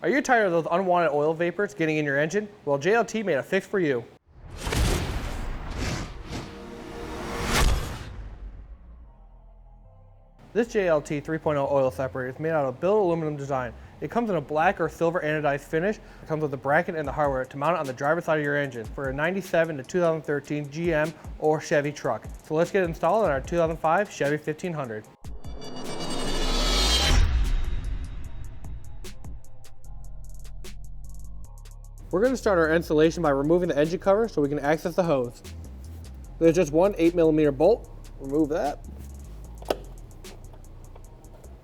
Are you tired of those unwanted oil vapors getting in your engine? Well, JLT made a fix for you. This JLT 3.0 oil separator is made out of billet aluminum design. It comes in a black or silver anodized finish. It comes with the bracket and the hardware to mount it on the driver's side of your engine for a 97 to 2013 GM or Chevy truck. So let's get it installed on our 2005 Chevy 1500. We're going to start our installation by removing the engine cover so we can access the hose. There's just one 8mm bolt. Remove that.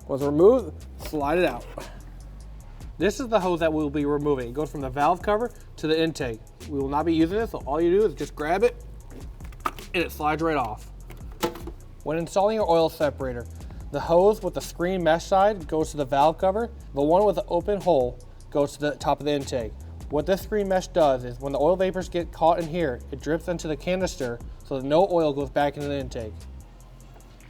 Once removed, slide it out. This is the hose that we'll be removing. It goes from the valve cover to the intake. We will not be using it, so all you do is just grab it and it slides right off. When installing your oil separator, the hose with the screen mesh side goes to the valve cover. The one with the open hole goes to the top of the intake. What this screen mesh does is when the oil vapors get caught in here, it drips into the canister so that no oil goes back into the intake.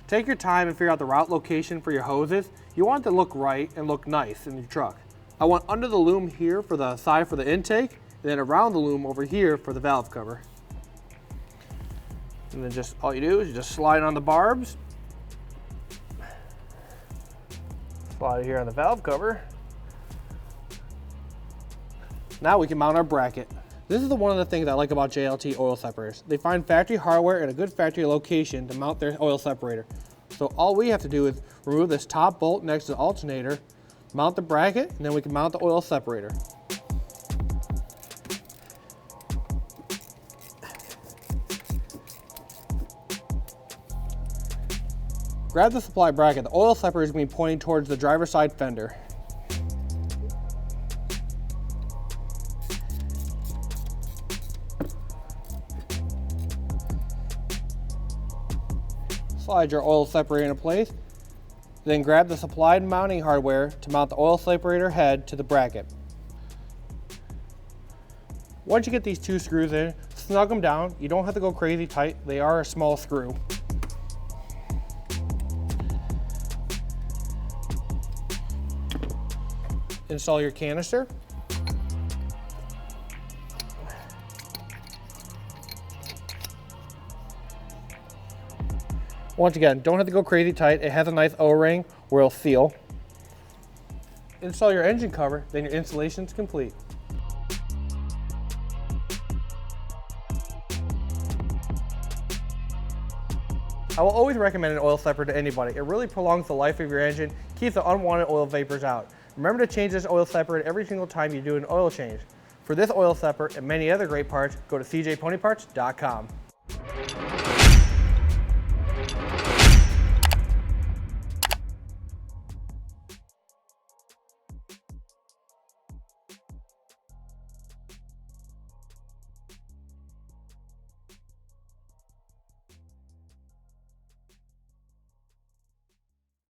Take your time and figure out the route location for your hoses. You want it to look right and look nice in your truck. I want under the loom here for the side for the intake, and then around the loom over here for the valve cover. And then just all you do is you just slide on the barbs. Slide it here on the valve cover. Now we can mount our bracket. This is one of the things I like about JLT oil separators. They find factory hardware and a good factory location to mount their oil separator. So all we have to do is remove this top bolt next to the alternator, mount the bracket, and then we can mount the oil separator. Grab the supply bracket. The oil separator is going to be pointing towards the driver's side fender. Slide your oil separator into place. Then grab the supplied mounting hardware to mount the oil separator head to the bracket. Once you get these two screws in, snug them down. You don't have to go crazy tight. They are a small screw. Install your canister. Once again, don't have to go crazy tight. It has a nice O-ring where it'll seal. Install your engine cover, then your installation is complete. I will always recommend an oil separator to anybody. It really prolongs the life of your engine, keeps the unwanted oil vapors out. Remember to change this oil separator every single time you do an oil change. For this oil separator and many other great parts, go to cjponyparts.com.